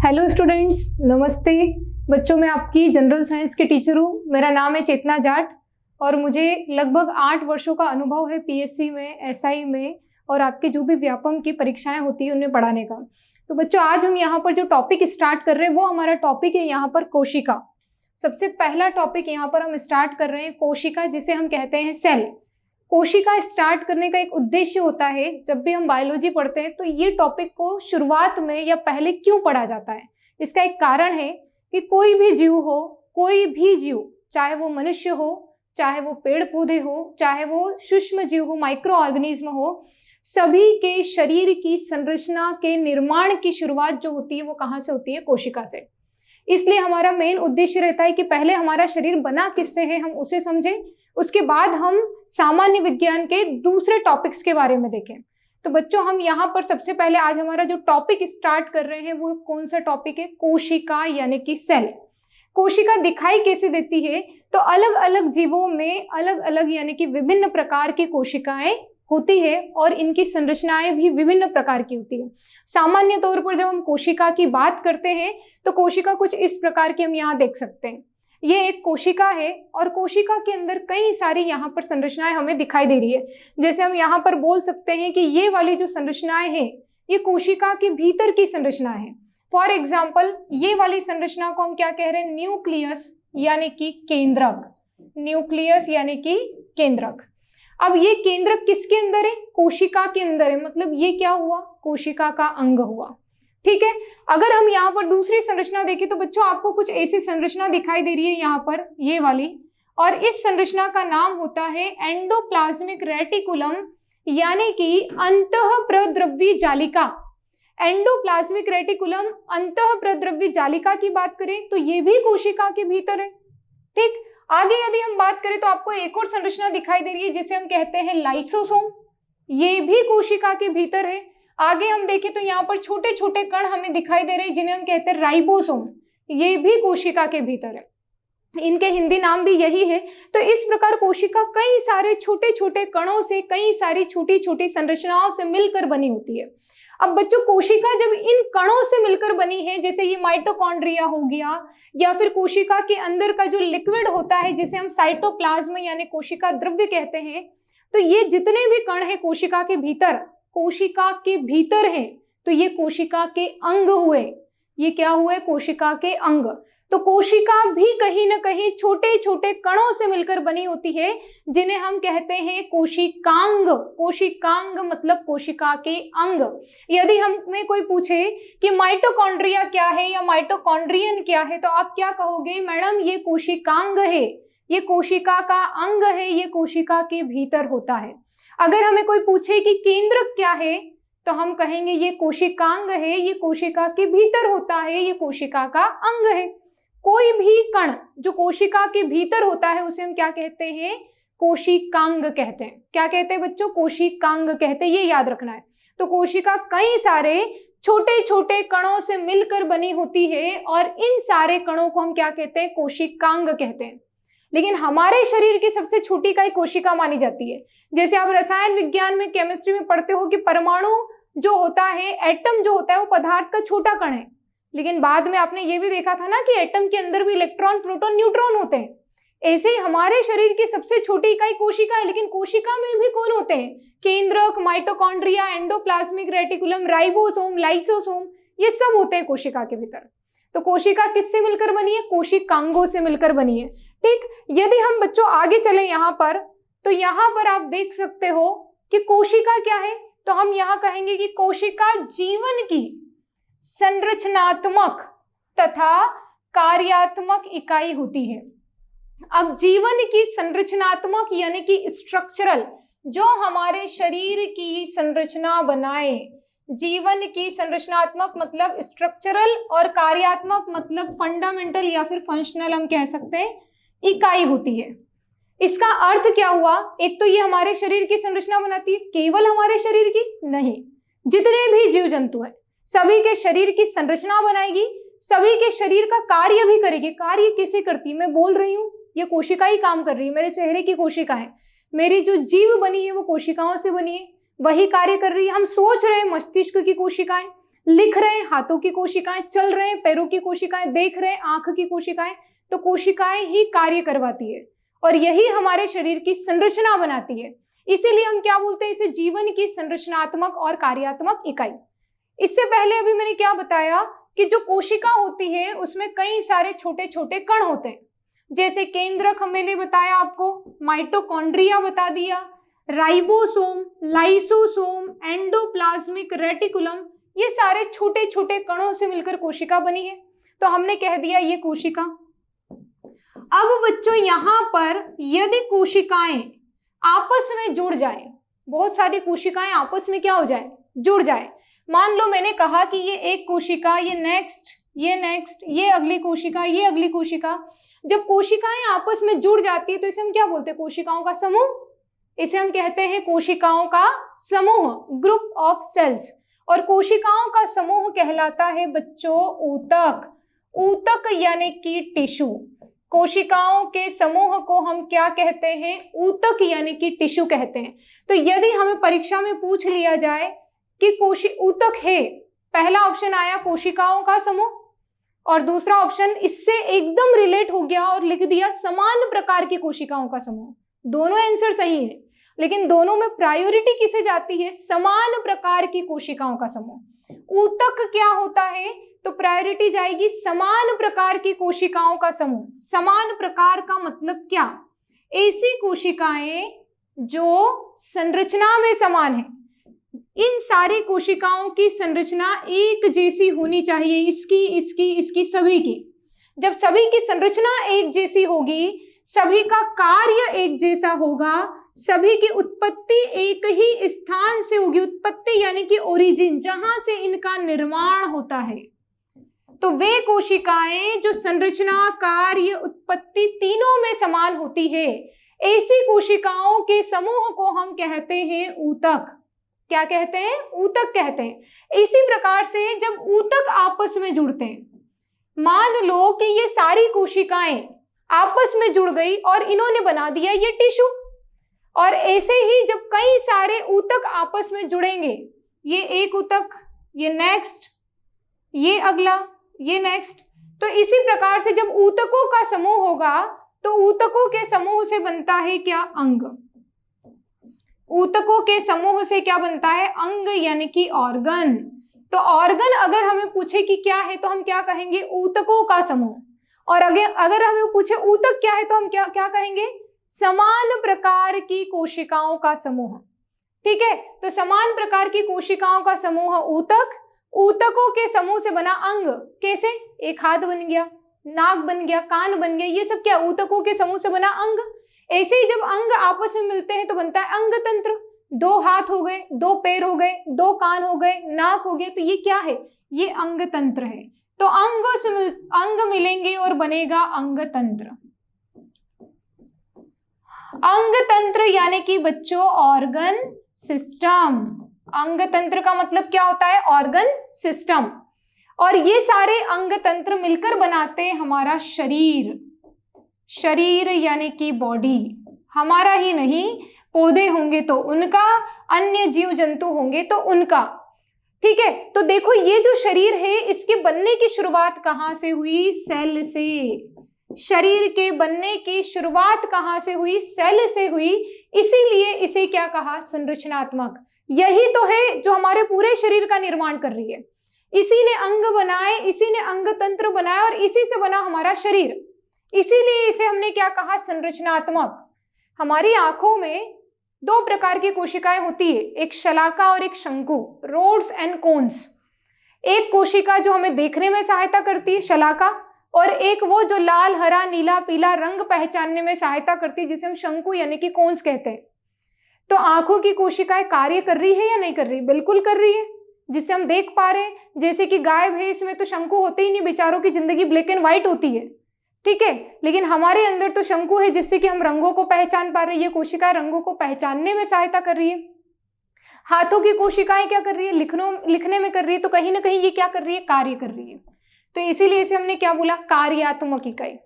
Hello students, नमस्ते बच्चों। मैं आपकी जनरल साइंस की टीचर हूँ। मेरा नाम है चेतना जाट और मुझे लगभग 8 वर्षों का अनुभव है पीएससी में, एसआई में और आपके जो भी व्यापम की परीक्षाएं होती है उन्हें पढ़ाने का। तो बच्चों, आज हम यहाँ पर जो टॉपिक स्टार्ट कर रहे हैं वो हमारा टॉपिक है यहाँ पर कोशिका। सबसे पहला टॉपिक यहाँ पर हम स्टार्ट कर रहे हैं कोशिका, जिसे हम कहते हैं सेल। कोशिका स्टार्ट करने का एक उद्देश्य होता है, जब भी हम बायोलॉजी पढ़ते हैं तो ये टॉपिक को शुरुआत में या पहले क्यों पढ़ा जाता है। इसका एक कारण है कि कोई भी जीव हो, कोई भी जीव, चाहे वो मनुष्य हो, चाहे वो पेड़ पौधे हो, चाहे वो सूक्ष्म जीव हो, माइक्रो ऑर्गेनिज्म हो, सभी के शरीर की संरचना के निर्माण की शुरुआत जो होती है वो कहाँ से होती है? कोशिका से। इसलिए हमारा मेन उद्देश्य रहता है कि पहले हमारा शरीर बना किससे है हम उसे समझें, उसके बाद हम सामान्य विज्ञान के दूसरे टॉपिक्स के बारे में देखें। तो बच्चों, हम यहाँ पर सबसे पहले आज हमारा जो टॉपिक स्टार्ट कर रहे हैं वो कौन सा टॉपिक है? कोशिका यानी कि सेल। कोशिका दिखाई कैसे देती है? तो अलग अलग जीवों में अलग अलग यानी कि विभिन्न प्रकार की कोशिकाएं होती है और इनकी संरचनाएं भी विभिन्न प्रकार की होती है। सामान्य तौर पर जब हम कोशिका की बात करते हैं तो कोशिका कुछ इस प्रकार की हम यहाँ देख सकते हैं। ये एक कोशिका है और कोशिका के अंदर कई सारी यहाँ पर संरचनाएं हमें दिखाई दे रही है। जैसे हम यहाँ पर बोल सकते हैं कि ये वाली जो संरचनाएं हैं ये कोशिका के भीतर की संरचना है। फॉर एग्जाम्पल, ये वाली संरचना को हम क्या कह रहे हैं? न्यूक्लियस यानी कि केंद्रक। न्यूक्लियस यानी कि केंद्रक। अब ये केंद्रक किसके अंदर है? कोशिका के अंदर है। मतलब ये क्या हुआ? कोशिका का अंग हुआ। ठीक है। अगर हम यहाँ पर दूसरी संरचना देखें तो बच्चों आपको कुछ ऐसी संरचना दिखाई दे रही है यहाँ पर, ये वाली, और इस संरचना का नाम होता है एंडोप्लाज्मिक रेटिकुलम यानी कि अंतःप्रद्रव्य जालिका। एंडोप्लाज्मिक रेटिकुलम अंतःप्रद्रव्य जालिका की बात करें तो ये भी कोशिका के भीतर है। ठीक। आगे यदि हम बात करें तो आपको एक और संरचना दिखाई दे रही है जिसे हम कहते हैं लाइसोसोम। ये भी कोशिका के भीतर है। आगे हम देखें तो यहाँ पर छोटे छोटे कण हमें दिखाई दे रहे हैं जिन्हें हम कहते हैं राइबोसोम। ये भी कोशिका के भीतर है। इनके हिंदी नाम भी यही है। तो इस प्रकार कोशिका कई सारे छोटे छोटे कणों से, कई सारी छोटी छोटी संरचनाओं से मिलकर बनी होती है। अब बच्चों, कोशिका जब इन कणों से मिलकर बनी है, जैसे ये माइटोकॉन्ड्रिया हो गया या फिर कोशिका के अंदर का जो लिक्विड होता है जिसे हम साइटोप्लाज्म यानी कोशिका द्रव्य कहते हैं, तो ये जितने भी कण है कोशिका के भीतर है, तो ये कोशिका के अंग हुए। ये क्या हुए? कोशिका के अंग। तो कोशिका भी कहीं ना कहीं छोटे छोटे कणों से मिलकर बनी होती है जिन्हें हम कहते हैं कोशिकांग। कोशिकांग मतलब कोशिका के अंग। यदि हमें कोई पूछे कि माइटोकॉन्ड्रिया क्या है या माइटोकॉन्ड्रियन क्या है तो आप क्या कहोगे? मैडम, ये कोशिकांग है, ये कोशिका का अंग है, ये कोशिका के भीतर होता है। अगर हमें कोई पूछे कि केंद्रक क्या है तो हम कहेंगे ये कोशिकांग है, ये कोशिका के भीतर होता है, ये कोशिका का अंग है। कोई भी कण जो कोशिका के भीतर होता है उसे हम क्या कहते हैं? कोशिकांग कहते हैं। क्या कहते हैं बच्चों? कोशिकांग कहते हैं। ये याद रखना है। तो कोशिका कई सारे छोटे छोटे कणों से मिलकर बनी होती है और इन सारे कणों को हम क्या कहते हैं? कोशिकांग कहते हैं। लेकिन हमारे शरीर की सबसे छोटी इकाई कोशिका मानी जाती है। जैसे आप रसायन विज्ञान में, केमिस्ट्री में पढ़ते हो कि परमाणु जो होता है, एटम जो होता है, वो पदार्थ का छोटा कण है। लेकिन बाद में आपने ये भी देखा था ना कि एटम के अंदर भी इलेक्ट्रॉन, प्रोटॉन, न्यूट्रॉन होते हैं। ऐसे ही हमारे शरीर की सबसे छोटी इकाई कोशिका है। लेकिन कोशिका में भी कौन होते हैं? केंद्रक, mitochondria, endoplasmic reticulum, ribosome, lysosome, ये सब होते हैं कोशिका के भीतर। तो कोशिका किससे मिलकर बनी है? कोशिकांगों से मिलकर बनी है। ठीक। यदि हम बच्चों आगे चले यहाँ पर तो यहाँ पर आप देख सकते हो कि कोशिका क्या है। तो हम यहाँ कहेंगे कि कोशिका जीवन की संरचनात्मक तथा कार्यात्मक इकाई होती है। अब जीवन की संरचनात्मक यानी कि स्ट्रक्चरल, जो हमारे शरीर की संरचना बनाए। जीवन की संरचनात्मक मतलब स्ट्रक्चरल और कार्यात्मक मतलब फंडामेंटल या फिर फंक्शनल, हम कह सकते हैं, इकाई होती है। इसका अर्थ क्या हुआ? एक तो ये हमारे शरीर की संरचना बनाती है। केवल हमारे शरीर की नहीं, जितने भी जीव जंतु हैं सभी के शरीर की संरचना बनाएगी, सभी के शरीर का कार्य भी करेगी। कार्य कैसे करती है? मैं बोल रही हूँ, ये कोशिका ही काम कर रही है। मेरे चेहरे की कोशिका है, मेरी जो जीभ बनी है वो कोशिकाओं से बनी है, वही कार्य कर रही है। हम सोच रहे हैं, मस्तिष्क की कोशिकाएं, लिख रहे हैं हाथों की कोशिकाएं, चल रहे हैं पैरों की कोशिकाएं, देख रहे हैं आंख की कोशिकाएं, तो कोशिकाएं ही कार्य करवाती है और यही हमारे शरीर की संरचना बनाती है। इसीलिए हम क्या बोलते हैं, इसे जीवन की संरचनात्मक और कार्यात्मक इकाई। इससे पहले अभी मैंने क्या बताया कि जो कोशिका होती है उसमें कई सारे छोटे छोटे कण होते हैं, जैसे केंद्रक मैंने बताया आपको, माइटोकॉन्ड्रिया बता दिया, राइबोसोम, लाइसोसोम, एंडोप्लाज्मिक रेटिकुलम, ये सारे छोटे छोटे कणों से मिलकर कोशिका बनी है। तो हमने कह दिया ये कोशिका। अब बच्चों यहाँ पर यदि कोशिकाएं आपस में जुड़ जाए, बहुत सारी कोशिकाएं आपस में क्या हो जाए, जुड़ जाए। मान लो मैंने कहा कि ये एक कोशिका, ये नेक्स्ट, ये नेक्स्ट, ये अगली कोशिका, ये अगली कोशिका। जब कोशिकाएं आपस में जुड़ जाती है तो इसे हम क्या बोलते हैं, कोशिकाओं का समूह। इसे हम कहते हैं कोशिकाओं का समूह, ग्रुप ऑफ सेल्स। और कोशिकाओं का समूह कहलाता है बच्चों ऊतक। ऊतक यानी कि टिश्यू। कोशिकाओं के समूह को हम क्या कहते हैं, ऊतक यानी कि टिश्यू कहते हैं। तो यदि हमें परीक्षा में पूछ लिया जाए कि ऊतक है, पहला ऑप्शन आया कोशिकाओं का समूह और दूसरा ऑप्शन इससे एकदम रिलेट हो गया और लिख दिया समान प्रकार की कोशिकाओं का समूह। दोनों आंसर सही है, लेकिन दोनों में प्रायोरिटी किसे जाती है, समान प्रकार की कोशिकाओं का समूह। ऊतक क्या होता है, तो प्रायोरिटी जाएगी समान प्रकार की कोशिकाओं का समूह। समान प्रकार का मतलब क्या, ऐसी कोशिकाएं जो संरचना में समान है। इन सारी कोशिकाओं की संरचना एक जैसी होनी चाहिए, इसकी, इसकी, इसकी, सभी की। जब सभी की संरचना एक जैसी होगी, सभी का कार्य एक जैसा होगा, सभी की उत्पत्ति एक ही स्थान से होगी। उत्पत्ति यानी कि ओरिजिन, जहां से इनका निर्माण होता है। तो वे कोशिकाएं जो संरचना, कार्य, उत्पत्ति तीनों में समान होती है, ऐसी कोशिकाओं के समूह को हम कहते हैं ऊतक। क्या कहते हैं, ऊतक कहते हैं। इसी प्रकार से जब ऊतक आपस में जुड़ते हैं, मान लो कि ये सारी कोशिकाएं आपस में जुड़ गई और इन्होंने बना दिया ये टिश्यू। और ऐसे ही जब कई सारे ऊतक आपस में जुड़ेंगे, ये एक ऊतक, ये नेक्स्ट, ये अगला, ये नेक्स्ट, तो इसी प्रकार से जब ऊतकों का समूह होगा तो ऊतकों के समूह से बनता है क्या, अंग। ऊतकों के समूह से क्या बनता है, अंग यानी कि ऑर्गन। तो ऑर्गन अगर हमें पूछे कि क्या है तो हम क्या कहेंगे, ऊतकों का समूह। और अगर हमें पूछे ऊतक क्या है तो हम क्या क्या कहेंगे, समान प्रकार की कोशिकाओं का समूह। ठीक है, तो समान प्रकार की कोशिकाओं का समूह ऊतक। ऊतकों के समूह से बना अंग, कैसे, एक हाथ बन गया, नाक बन गया, कान बन गया, ये सब क्या, ऊतकों के समूह से बना अंग। ऐसे ही जब अंग आपस में मिलते हैं तो बनता है अंग तंत्र। दो हाथ हो गए, दो पैर हो गए, दो कान हो गए, नाक हो गए, तो ये क्या है, ये अंग तंत्र है। तो अंग मिलेंगे और बनेगा अंग तंत्र। अंग तंत्र यानी कि बच्चों ऑर्गन सिस्टम। अंग तंत्र का मतलब क्या होता है, ऑर्गन सिस्टम। और ये सारे अंग तंत्र मिलकर बनाते हैं हमारा शरीर। शरीर यानी कि बॉडी। हमारा ही नहीं, पौधे होंगे तो उनका, अन्य जीव जंतु होंगे तो उनका। ठीक है, तो देखो ये जो शरीर है इसके बनने की शुरुआत कहाँ से हुई, सेल से। शरीर के बनने की शुरुआत कहाँ से हुई, सेल से हुई। इसीलिए इसे क्या कहा, संरचनात्मक। यही तो है जो हमारे पूरे शरीर का निर्माण कर रही है। इसी ने अंग बनाए, इसी ने अंग तंत्र बनाया और इसी से बना हमारा शरीर। इसीलिए इसे हमने क्या कहा, संरचनात्मक। हमारी आंखों में दो प्रकार की कोशिकाएं होती है, एक शलाका और एक शंकु, रोड्स एंड कोन्स। एक कोशिका जो हमें देखने में सहायता करती है, शलाका, और एक वो जो लाल, हरा, नीला, पीला रंग पहचानने में सहायता करती है, जिसे हम शंकु यानी कि कोन्स कहते हैं। तो आंखों की कोशिकाएं कार्य कर रही है या नहीं कर रही, बिल्कुल कर रही है, जिसे हम देख पा रहे हैं। जैसे कि गाय भैंस में तो शंकु होते ही नहीं, बेचारों की जिंदगी ब्लैक एंड व्हाइट होती है। ठीक है, लेकिन हमारे अंदर तो शंकु है, जिससे कि हम रंगों को पहचान पा रहे हैं। ये कोशिकाएं रंगों को पहचानने में सहायता कर रही है। हाथों की कोशिकाएं क्या कर रही है, लिखने में कर रही है। तो कहीं ना कहीं ये क्या कर रही है, कार्य कर रही है। तो इसीलिए इसे हमने क्या बोला, कार्यात्मक इकाई।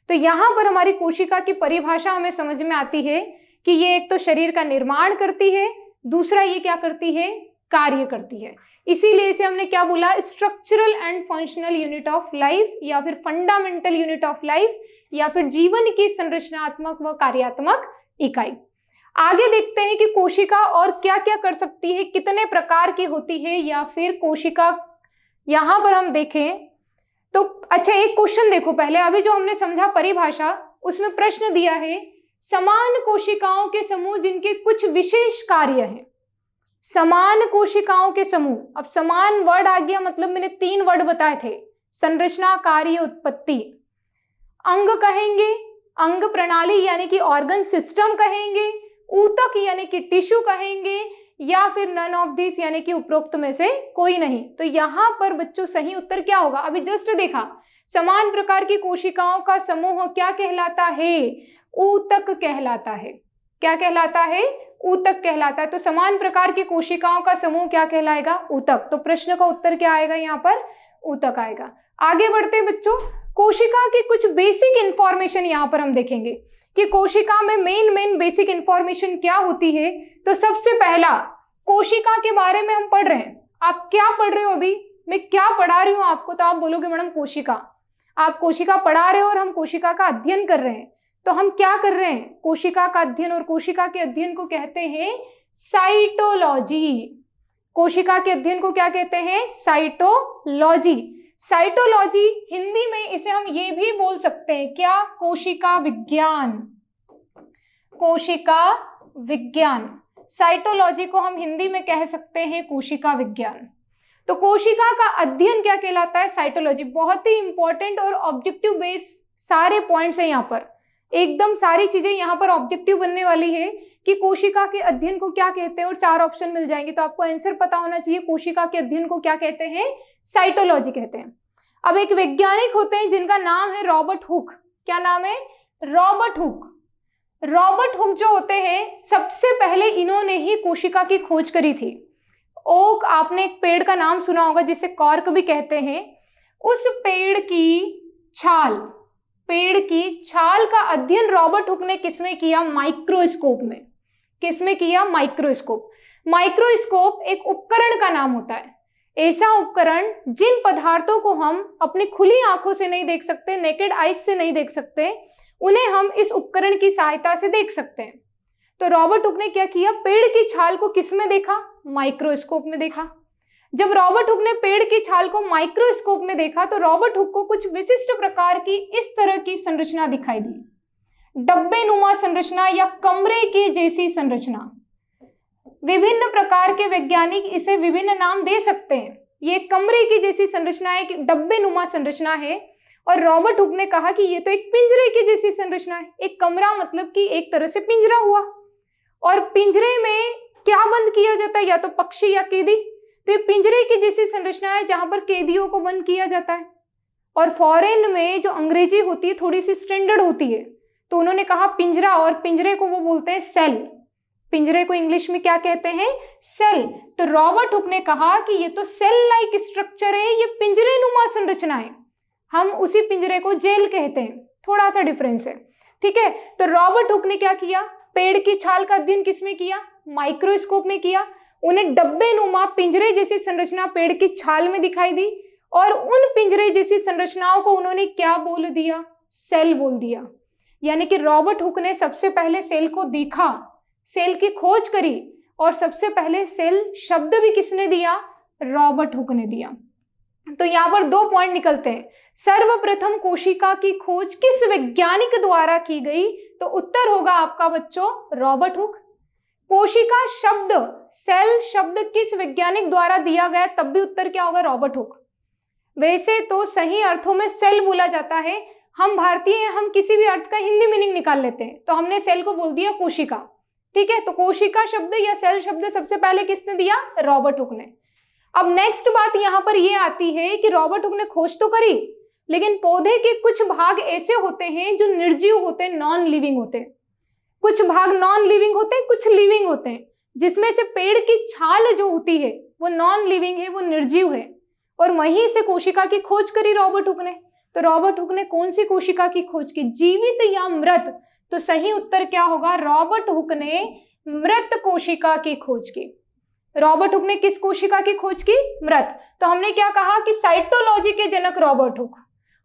तो यहाँ पर हमारी कोशिका की परिभाषा हमें समझ में आती है कि ये एक तो शरीर का निर्माण करती है, दूसरा ये क्या करती है, कार्य करती है। इसीलिए इसे हमने क्या बोला, structural and functional unit of life, या फिर फंडामेंटल यूनिट ऑफ लाइफ, या फिर जीवन की संरचनात्मक व कार्यात्मक इकाई। आगे देखते हैं कि कोशिका और क्या क्या कर सकती है, कितने प्रकार की होती है, या फिर कोशिका यहां पर हम देखें तो अच्छा एक क्वेश्चन देखो पहले, अभी जो हमने समझा परिभाषा, उसमें प्रश्न दिया है समान कोशिकाओं के समूह जिनके कुछ विशेष कार्य हैं। समान कोशिकाओं के समूह, अब समान वर्ड आ गया, मतलब मैंने 3 वर्ड बताए थे, संरचना, कार्य, उत्पत्ति। अंग कहेंगे, अंग प्रणाली यानी कि ऑर्गन सिस्टम कहेंगे, ऊतक यानी कि टिश्यू कहेंगे, या फिर नन ऑफ दिस यानी कि उपरोक्त में से कोई नहीं। तो यहां पर बच्चों सही उत्तर क्या होगा, अभी जस्ट देखा, समान प्रकार की कोशिकाओं का समूह क्या कहलाता है, ऊतक कहलाता है। क्या कहलाता है, ऊतक कहलाता है। तो समान प्रकार की कोशिकाओं का समूह क्या कहलाएगा, ऊतक। तो प्रश्न का उत्तर क्या आएगा यहाँ पर, ऊतक आएगा। आगे बढ़ते हैं बच्चों, कोशिका की कुछ बेसिक इंफॉर्मेशन यहाँ पर हम देखेंगे कि कोशिका में मेन बेसिक इंफॉर्मेशन क्या होती है। तो सबसे पहला कोशिका के बारे में हम पढ़ रहे हैं। आप क्या पढ़ रहे हो, अभी मैं क्या पढ़ा रही हूँ आपको, तो आप बोलोगे मैडम कोशिका, आप कोशिका पढ़ा रहे हो और हम कोशिका का अध्ययन कर रहे हैं। तो हम क्या कर रहे हैं, कोशिका का अध्ययन, और कोशिका के अध्ययन को कहते हैं साइटोलॉजी। कोशिका के अध्ययन को क्या कहते हैं, साइटोलॉजी। साइटोलॉजी हिंदी में इसे हम ये भी बोल सकते हैं क्या, कोशिका विज्ञान। कोशिका विज्ञान, साइटोलॉजी को हम हिंदी में कह सकते हैं कोशिका विज्ञान। तो कोशिका का अध्ययन क्या कहलाता है, साइटोलॉजी। बहुत ही इंपॉर्टेंट और ऑब्जेक्टिव बेस सारे पॉइंट्स हैं यहाँ पर, एकदम सारी चीजें यहाँ पर ऑब्जेक्टिव बनने वाली है कि कोशिका के अध्ययन को क्या कहते हैं, और 4 ऑप्शन मिल जाएंगे। तो आपको आंसर पता होना चाहिए, कोशिका के अध्ययन को क्या कहते हैं, साइटोलॉजी कहते हैं। अब एक वैज्ञानिक होते हैं जिनका नाम है रॉबर्ट हुक। क्या नाम है, रॉबर्ट हुक। रॉबर्ट हुक जो होते हैं, सबसे पहले इन्होंने ही कोशिका की खोज करी थी। ओक, आपने एक पेड़ का नाम सुना होगा जिसे कॉर्क भी कहते हैं। उस पेड़ की छाल का अध्ययन रॉबर्ट हुक ने किसमें किया, माइक्रोस्कोप में। किसमें किया, माइक्रोस्कोप। माइक्रोस्कोप एक उपकरण का नाम होता है, ऐसा उपकरण जिन पदार्थों को हम अपनी खुली आंखों से नहीं देख सकते, नेकेड आइज से नहीं देख सकते, उन्हें हम इस उपकरण की सहायता से देख सकते हैं। तो रॉबर्ट हुक ने क्या किया, पेड़ की छाल को किसमें देखा, माइक्रोस्कोप में देखा। जब रॉबर्ट हुक ने पेड़ की छाल को माइक्रोस्कोप में देखा तो रॉबर्ट हुक को कुछ विशिष्ट प्रकार की इस तरह की संरचना दिखाई दी, डब्बेनुमा संरचना या कमरे की जैसी संरचना। विभिन्न प्रकार के वैज्ञानिक इसे विभिन्न नाम दे सकते हैं। ये कमरे की जैसी संरचना है, डब्बेनुमा संरचना है, और रॉबर्ट हुक ने कहा कि ये तो एक पिंजरे की जैसी संरचना है। एक कमरा मतलब कि एक तरह से पिंजरा हुआ, और पिंजरे में क्या बंद किया जाता है, या तो पक्षी या कैदी। तो ये पिंजरे की जैसी संरचना है जहां पर कैदियों को बंद किया जाता है। और फॉरेन में जो अंग्रेजी होती है थोड़ी सी स्टैंडर्ड होती है, तो उन्होंने कहा पिंजरा, और पिंजरे को वो बोलते हैं सेल। पिंजरे को इंग्लिश में क्या कहते हैं, सेल। तो रॉबर्ट हुक ने कहा कि ये तो सेल लाइक स्ट्रक्चर है, ये पिंजरे नुमा संरचना है, हम उसी पिंजरे को जेल कहते हैं। थोड़ा सा डिफरेंस है, ठीक है। तो रॉबर्ट हुक ने क्या किया, पेड़ की छाल का अध्ययन किसमें किया, माइक्रोस्कोप में किया। उन्हें डब्बे नुमा पिंजरे जैसी संरचना पेड़ की छाल में दिखाई दी, और उन पिंजरे जैसी संरचनाओं को उन्होंने क्या बोल दिया, सेल बोल दिया। यानी कि रॉबर्ट हुक ने सबसे पहले सेल को देखा, सेल की खोज करी, और सबसे पहले सेल शब्द भी किसने दिया, रॉबर्ट हुक ने दिया। तो यहाँ पर 2 पॉइंट निकलते हैं। सर्वप्रथम कोशिका की खोज किस वैज्ञानिक द्वारा की गई, तो उत्तर होगा आपका बच्चों रॉबर्ट हुक। कोशिका शब्द, सेल शब्द किस वैज्ञानिक द्वारा दिया गया, तब भी उत्तर क्या होगा, रॉबर्ट हुक। वैसे तो सही अर्थों में सेल बोला जाता है, हम भारतीय हैं, हम किसी भी अर्थ का हिंदी मीनिंग निकाल लेते हैं, तो हमने सेल को बोल दिया कोशिका, ठीक है। तो कोशिका शब्द या सेल शब्द सबसे पहले किसने दिया, रॉबर्ट हुक ने। अब नेक्स्ट बात यहाँ पर यह आती है कि रॉबर्ट हुक ने खोज तो करी, लेकिन पौधे के कुछ भाग ऐसे होते हैं जो निर्जीव होते हैं, नॉन लिविंग होते हैं। कुछ भाग नॉन लिविंग होते हैं, कुछ लिविंग होते हैं, जिसमें से पेड़ की छाल जो होती है वो नॉन लिविंग है, वो निर्जीव है, और वहीं से कोशिका की खोज करी रॉबर्ट हुक ने। तो रॉबर्ट हुक ने कौन सी कोशिका की खोज की, जीवित या मृत, तो सही उत्तर क्या होगा, रॉबर्ट हुक ने मृत कोशिका की खोज की। रॉबर्ट हुक ने किस कोशिका की खोज की? मृत। तो हमने क्या कहा कि साइटोलॉजी के जनक रॉबर्ट हुक।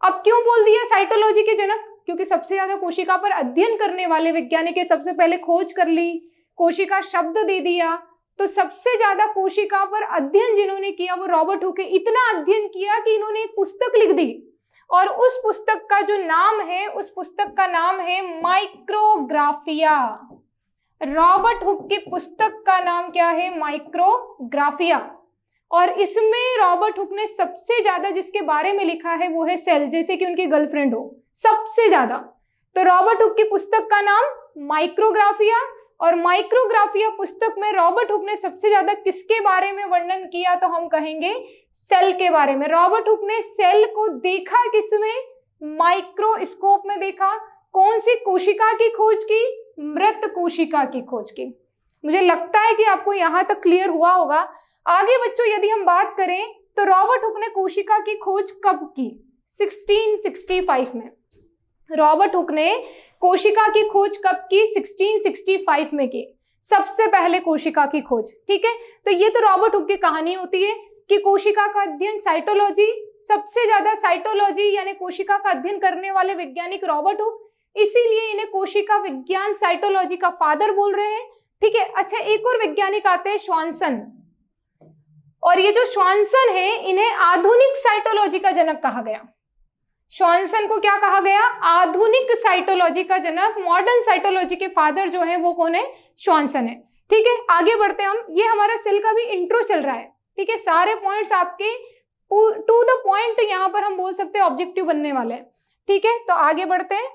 अब क्यों बोल दिया साइटोलॉजी के जनक? क्योंकि सबसे ज्यादा कोशिका पर अध्ययन करने वाले वैज्ञानिक ने सबसे पहले खोज कर ली, कोशिका शब्द दे दिया, तो सबसे ज्यादा कोशिका पर अध्ययन जिन्होंने किया वो रॉबर्ट हुक है। इतना अध्ययन किया कि इन्होंने एक पुस्तक लिख दी, और उस पुस्तक का जो नाम है, उस पुस्तक का नाम है माइक्रोग्राफिया। रॉबर्ट हुक की पुस्तक का नाम क्या है? माइक्रोग्राफिया। और इसमें रॉबर्ट हुक ने सबसे ज्यादा जिसके बारे में लिखा है वो है सेल, जैसे कि उनकी गर्लफ्रेंड हो, सबसे ज्यादा। तो रॉबर्ट हुक की पुस्तक का नाम माइक्रोग्राफिया, और माइक्रोग्राफिया पुस्तक में रॉबर्ट हुक ने सबसे ज्यादा किसके बारे में वर्णन किया? तो हम कहेंगे सेल के बारे में। रॉबर्ट हुक ने सेल को देखा किसमें? माइक्रोस्कोप में देखा। कौन सी कोशिका की खोज की? मृत कोशिका की खोज की। मुझे लगता है कि आपको यहां तक क्लियर हुआ होगा। आगे बच्चों यदि हम बात करें तो रॉबर्ट हुक ने कोशिका की खोज कब की? 1665 में। रॉबर्ट हुक ने कोशिका की खोज कब की? 1665 में की, सबसे पहले कोशिका की खोज। ठीक है, तो ये तो रॉबर्ट हुक की कहानी होती है कि कोशिका का अध्ययन, साइटोलॉजी, सबसे ज्यादा साइटोलॉजी यानी कोशिका का अध्ययन करने वाले वैज्ञानिक रॉबर्ट हुक, इसीलिए इन्हें कोशिका विज्ञान साइटोलॉजी का फादर बोल रहे हैं। ठीक है, अच्छा एक और वैज्ञानिक आते हैं श्वानसन, और ये जो श्वानसन है इन्हें आधुनिक साइटोलॉजी का जनक कहा गया। श्वानसन को क्या कहा गया? आधुनिक साइटोलॉजी का जनक। मॉडर्न साइटोलॉजी के फादर जो है वो कौन है? श्वानसन है। ठीक है, आगे बढ़ते हम। ये हमारा सेल का भी इंट्रो चल रहा है। ठीक है, सारे पॉइंट्स आपके टू द पॉइंट यहाँ पर हम बोल सकते हैं ऑब्जेक्टिव बनने वाले हैं। ठीक है, तो आगे बढ़ते हैं।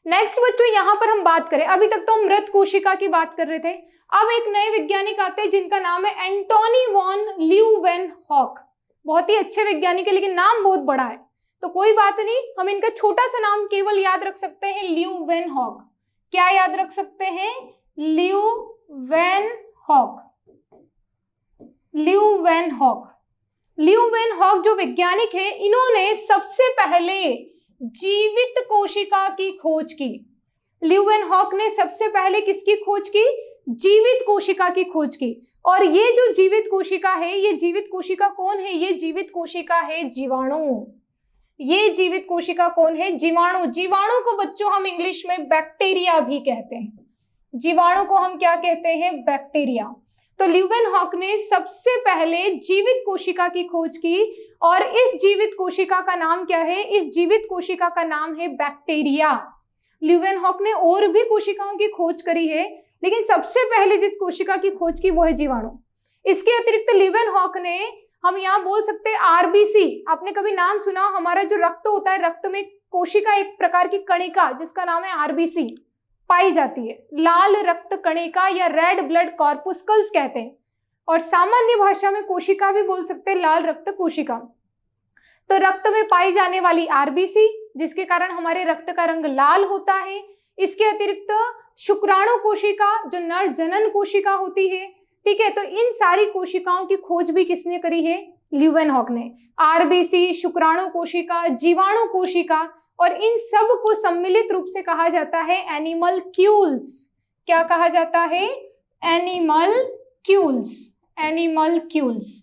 नेक्स्ट बच्चों यहां पर हम बात करें, अभी तक तो हम मृत कोशिका की बात कर रहे थे, अब एक नए वैज्ञानिक आते हैं जिनका नाम है एंटोनी वॉन ल्यूवेनहॉक। बहुत ही अच्छे वैज्ञानिक है लेकिन नाम बहुत बड़ा है, तो कोई बात नहीं, हम इनका छोटा सा नाम केवल याद रख सकते हैं, ल्यूवेनहॉक। क्या याद रख सकते हैं? ल्यूवेनहॉक। ल्यूवेनहॉक। ल्यूवेनहॉक जो वैज्ञानिक है, इन्होंने सबसे पहले जीवित कोशिका की खोज की। ल्यूवेनहॉक ने सबसे पहले किसकी खोज की? जीवित कोशिका की खोज की। और ये जो जीवित कोशिका है, ये जीवित कोशिका कौन है? ये जीवित कोशिका है जीवाणु। ये जीवित कोशिका कौन है? जीवाणु। जीवाणु को बच्चों हम इंग्लिश में बैक्टीरिया भी कहते हैं। जीवाणु को हम क्या कहते हैं? बैक्टीरिया। तो ल्यूवेनहॉक ने सबसे पहले जीवित कोशिका की खोज की, और इस जीवित कोशिका का नाम क्या है? इस जीवित कोशिका का नाम है बैक्टीरिया। ल्यूवेनहॉक ने और भी कोशिकाओं की खोज करी है, लेकिन सबसे पहले जिस कोशिका की खोज की वो है जीवाणु। इसके अतिरिक्त ल्यूवेनहॉक ने, हम यहाँ बोल सकते हैं आरबीसी, आपने कभी नाम सुना? हमारा जो रक्त होता है, रक्त में कोशिका, एक प्रकार की कणिका जिसका नाम है आरबीसी, पाई जाती है। लाल रक्त कणिका या रेड ब्लड कॉर्पुस्कल्स कहते हैं, और सामान्य भाषा में कोशिका भी बोल सकते हैं, लाल रक्त कोशिका। तो रक्त में पाई जाने वाली आरबीसी, जिसके कारण हमारे रक्त का रंग लाल होता है। इसके अतिरिक्त शुक्राणु कोशिका जो नर जनन कोशिका होती है। ठीक है, तो इन सारी कोशिकाओं की खोज भी किसने करी है? ल्यूवेनहॉक ने। आरबीसी, शुक्राणु कोशिका, जीवाणु कोशिका, और इन सब को सम्मिलित रूप से कहा जाता है एनिमलक्यूल्स। क्या कहा जाता है? एनिमलक्यूल्स। एनिमलक्यूल्स।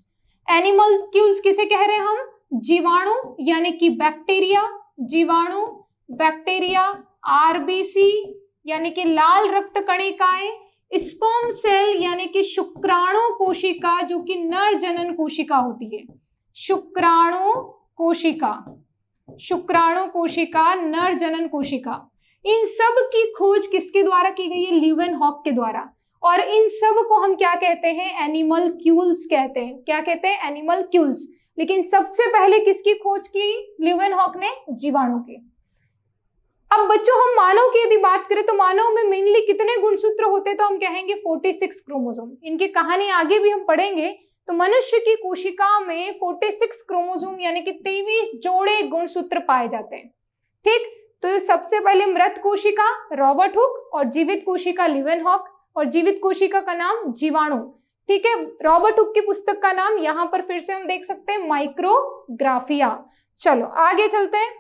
एनिमलक्यूल्स किसे कह रहे हैं हम? जीवाणु यानी कि बैक्टीरिया, जीवाणु, बैक्टीरिया, आरबीसी यानी कि लाल रक्त कणिकाएं, स्पर्म सेल यानी कि शुक्राणु कोशिका जो कि नर जनन कोशिका होती है। शुक्राणु कोशिका, शुक्राणु कोशिका, नर जनन कोशिका, इन सब की खोज किसके द्वारा की गई है? ल्यूवेनहॉक के द्वारा। और इन सब को हम क्या कहते हैं? एनिमलक्यूल्स कहते हैं। क्या कहते हैं? एनिमलक्यूल्स। लेकिन सबसे पहले किसकी खोज की ल्यूवेनहॉक ने? जीवाणु की। अब बच्चों हम मानव की यदि बात करें तो मानव में मेनली कितने गुणसूत्र होते हैं? तो हम कहेंगे 46 क्रोमोसोम। इनकी कहानी आगे भी हम पढ़ेंगे। तो मनुष्य की कोशिका में 46 क्रोमोसोम यानी कि 23 जोड़े गुणसूत्र पाए जाते हैं। ठीक, तो सबसे पहले मृत कोशिका रॉबर्ट हुक, और जीवित कोशिका ल्यूवेनहॉक, और जीवित कोशिका का नाम जीवाणु। ठीक है, रॉबर्ट हुक की पुस्तक का नाम यहां पर फिर से हम देख सकते हैं माइक्रोग्राफिया। चलो आगे चलते हैं।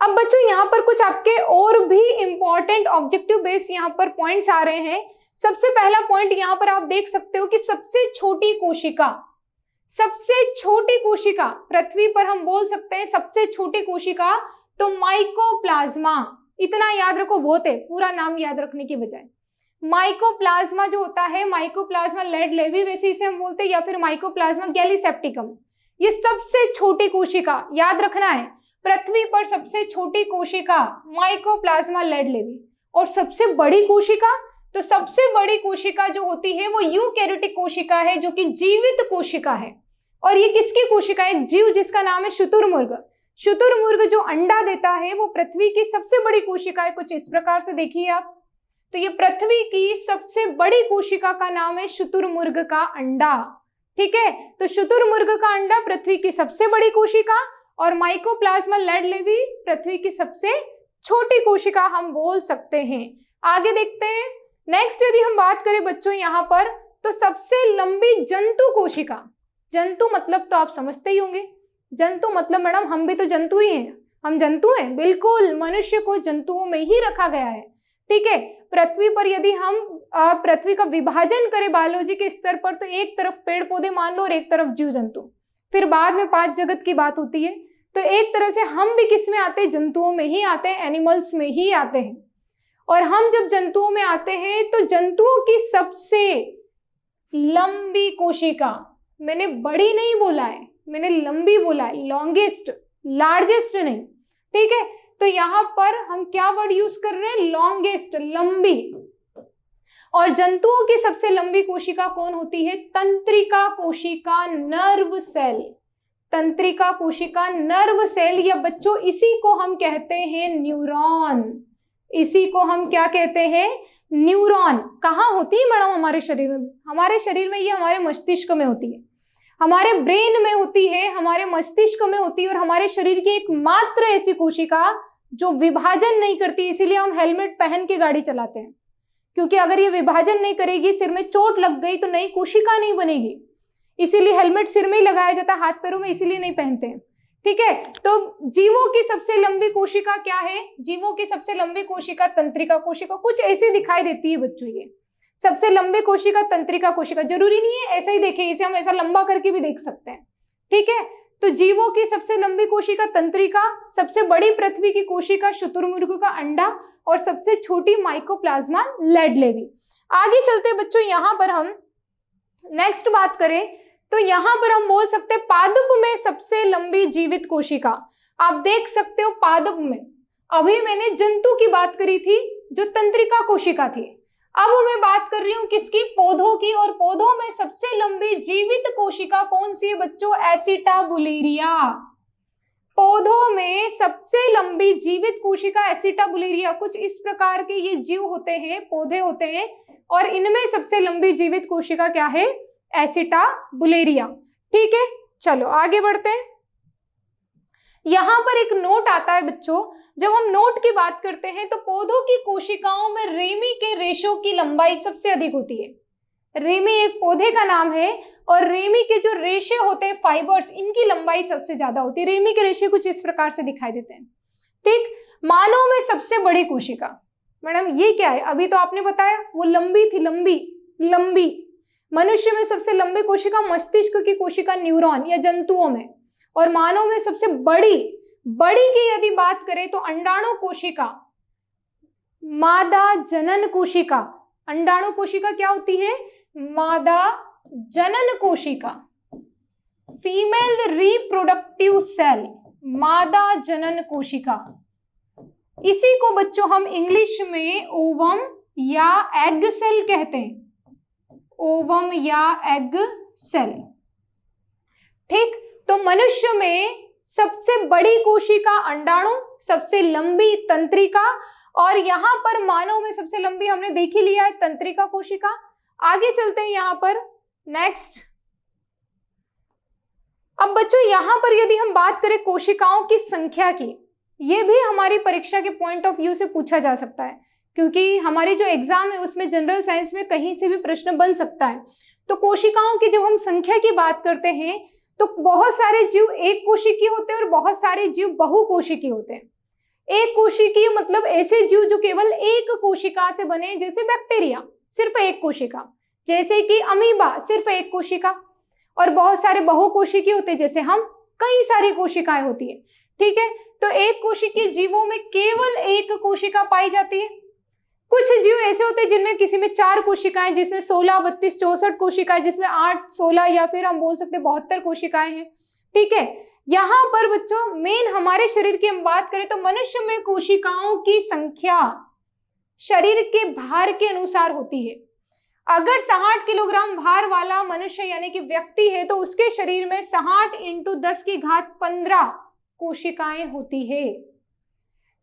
अब बच्चों यहाँ पर कुछ आपके और भी इंपॉर्टेंट ऑब्जेक्टिव बेस यहाँ पर पॉइंट्स आ रहे हैं। सबसे पहला पॉइंट यहाँ पर आप देख सकते हो कि सबसे छोटी कोशिका पृथ्वी पर हम बोल सकते हैं सबसे छोटी कोशिका तो माइकोप्लाज्मा। इतना याद रखो बहुत है, पूरा नाम याद रखने की बजाय। माइकोप्लाज्मा जो होता है, माइकोप्लाज्मा लेड लेवी वैसे इसे हम बोलते हैं, या फिर माइकोप्लाज्मा गैलीसेप्टिकम, ये सबसे छोटी कोशिका याद रखना है। पृथ्वी पर सबसे छोटी कोशिका माइकोप्लाज्मा लेड लेवी। और सबसे बड़ी कोशिका, तो सबसे बड़ी कोशिका जो होती है वो यूकैरियोटिक कोशिका है, जो कि जीवित कोशिका है। और ये किसकी कोशिका है? एक जीव जिसका नाम है शुतुरमुर्ग। शुतुरमुर्ग जो अंडा देता है वो पृथ्वी की सबसे बड़ी कोशिका है। कुछ इस प्रकार से देखिए आप, तो ये पृथ्वी की सबसे बड़ी कोशिका का नाम है शुतुरमुर्ग का अंडा। ठीक है, तो शुतुरमुर्ग का अंडा पृथ्वी की सबसे बड़ी कोशिका और माइकोप्लाज्मा लेड लेवी पृथ्वी की सबसे छोटी कोशिका हम बोल सकते हैं। आगे देखते हैं। नेक्स्ट यदि हम बात करें बच्चों यहाँ पर, तो सबसे लंबी जंतु कोशिका। जंतु मतलब तो आप समझते ही होंगे, जंतु मतलब मैडम हम भी तो जंतु ही हैं। हम जंतु हैं, बिल्कुल, मनुष्य को जंतुओं में ही रखा गया है। ठीक है, पृथ्वी पर यदि हम पृथ्वी का विभाजन करें बायोलॉजी के स्तर पर, तो एक तरफ पेड़ पौधे मान लो और एक तरफ जीव जंतु, फिर बाद में 5 जगत की बात होती है। तो एक तरह से हम भी किस में आते हैं? जंतुओं में ही आते हैं, एनिमल्स में ही आते हैं। और हम जब जंतुओं में आते हैं तो जंतुओं की सबसे लंबी कोशिका, मैंने बड़ी नहीं बोला है, मैंने लंबी बोला है, लॉन्गेस्ट, लार्जेस्ट नहीं। ठीक है, तो यहां पर हम क्या वर्ड यूज कर रहे हैं? लॉन्गेस्ट, लंबी। और जंतुओं की सबसे लंबी कोशिका कौन होती है? तंत्रिका कोशिका, नर्व सेल। तंत्रिका कोशिका, नर्व सेल, या बच्चों इसी को हम कहते हैं न्यूरॉन। इसी को हम क्या कहते हैं? न्यूरॉन। कहाँ होती है मैडम? हमारे शरीर में। हमारे शरीर में ये हमारे मस्तिष्क में होती है, हमारे ब्रेन में होती है, हमारे मस्तिष्क में होती है। और हमारे शरीर की एकमात्र ऐसी कोशिका जो विभाजन नहीं करती, इसीलिए हम हेलमेट पहन के गाड़ी चलाते हैं, क्योंकि अगर ये विभाजन नहीं करेगी, सिर में चोट लग गई तो नई कोशिका नहीं बनेगी। इसीलिए हेलमेट सिर में ही लगाया जाता है, हाथ पैरों में इसीलिए नहीं पहनते हैं। ठीक है, तो जीवों की सबसे लंबी कोशिका क्या है? जीवों की सबसे लंबी कोशिका तंत्रिका कोशिका। कुछ ऐसी दिखाई देती है बच्चों, ये सबसे लंबी कोशिका तंत्रिका कोशिका। जरूरी नहीं है ऐसा ही देखें, इसे हम ऐसा लंबा करके भी देख सकते हैं। ठीक है, तो जीवों की सबसे लंबी कोशिका तंत्रिका, सबसे बड़ी पृथ्वी की कोशिका शुतुरमुर्ग का अंडा, और सबसे छोटी माइकोप्लाज्मा लेड लेवी। आगे चलते बच्चों, यहाँ पर हम नेक्स्ट बात करें तो यहाँ पर हम बोल सकते हैं पादप में सबसे लंबी जीवित कोशिका। आप देख सकते हो पादप में, अभी मैंने जंतु की बात करी थी जो तंत्रिका कोशिका थी, अब मैं बात कर रही हूँ किसकी? पौधों की। और पौधों में सबसे लंबी जीवित कोशिका कौन सी है बच्चों? एसिटाबुलेरिया। पौधों में सबसे लंबी जीवित कोशिका एसिटाबुलेरिया। कुछ इस प्रकार के ये जीव होते हैं, पौधे होते हैं, और इनमें सबसे लंबी जीवित कोशिका क्या है? एसिटाबुलेरिया। ठीक है, चलो आगे बढ़ते हैं। यहां पर एक नोट आता है बच्चों, जब हम नोट की बात करते हैं तो पौधों की कोशिकाओं में रेमी के रेशों की लंबाई सबसे अधिक होती है। रेमी एक पौधे का नाम है, और रेमी के जो रेशे होते हैं, फाइबर्स, इनकी लंबाई सबसे ज्यादा होती है। रेमी के रेशे कुछ इस प्रकार से दिखाई देते हैं। ठीक, मानव में सबसे बड़ी कोशिका, मैडम ये क्या है? अभी तो आपने बताया वो लंबी थी, लंबी। मनुष्य में सबसे लंबी कोशिका मस्तिष्क की कोशिका न्यूरॉन, या जंतुओं में। और मानव में सबसे बड़ी की यदि बात करें तो अंडाणु कोशिका, मादा जनन कोशिका। अंडाणु कोशिका क्या होती है? मादा जनन कोशिका, फीमेल रिप्रोडक्टिव सेल, मादा जनन कोशिका। इसी को बच्चों हम इंग्लिश में ओवम या एग सेल कहते हैं, ओवम या एग सेल। ठीक, तो मनुष्य में सबसे बड़ी कोशिका अंडाणु, सबसे लंबी तंत्रिका, और यहां पर मानव में सबसे लंबी हमने देख ही लिया है तंत्रिका कोशिका। आगे चलते हैं यहां पर नेक्स्ट। अब बच्चों यहां पर यदि हम बात करें कोशिकाओं की संख्या की, यह भी हमारी परीक्षा के पॉइंट ऑफ व्यू से पूछा जा सकता है, क्योंकि हमारी जो एग्जाम है उसमें जनरल साइंस में कहीं से भी प्रश्न बन सकता है। तो कोशिकाओं की जब हम संख्या की बात करते हैं तो बहुत सारे जीव एक कोशिकीय होते हैं और बहुत सारे जीव बहुकोशिकीय होते हैं। एक कोशिकीय मतलब ऐसे जीव जो केवल एक कोशिका से बने, जैसे बैक्टीरिया सिर्फ एक कोशिका, जैसे कि अमीबा सिर्फ एक कोशिका, और बहुत सारे बहुकोशिकीय होते हैं जैसे हम, कई सारी कोशिकाएं होती है। ठीक है, तो एक कोशिकीय जीवों में केवल एक कोशिका पाई जाती है। कुछ जीव ऐसे होते हैं जिनमें किसी में 4 कोशिकाएं, जिसमें 16, 32, 64 कोशिकाएं, जिसमें 8, 16 या फिर हम बोल सकते हैं 72 कोशिकाएं हैं। ठीक है, यहाँ पर बच्चों मेन हमारे शरीर की हम बात करें तो मनुष्य में कोशिकाओं की संख्या शरीर के भार के अनुसार होती है। अगर 60 किलोग्राम भार वाला मनुष्य यानी कि व्यक्ति है तो उसके शरीर में 60 × 10⁻15 कोशिकाएं होती है।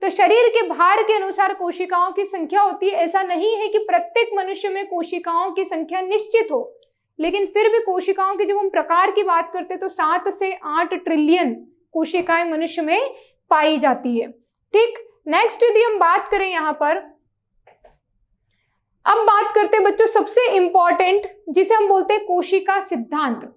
तो शरीर के भार के अनुसार कोशिकाओं की संख्या होती है। ऐसा नहीं है कि प्रत्येक मनुष्य में कोशिकाओं की संख्या निश्चित हो, लेकिन फिर भी कोशिकाओं के जब हम प्रकार की बात करते हैं तो 7 से 8 ट्रिलियन कोशिकाएं मनुष्य में पाई जाती है। ठीक, नेक्स्ट यदि हम बात करें यहाँ पर, अब बात करते हैं बच्चों सबसे इंपॉर्टेंट जिसे हम बोलते हैं कोशिका सिद्धांत।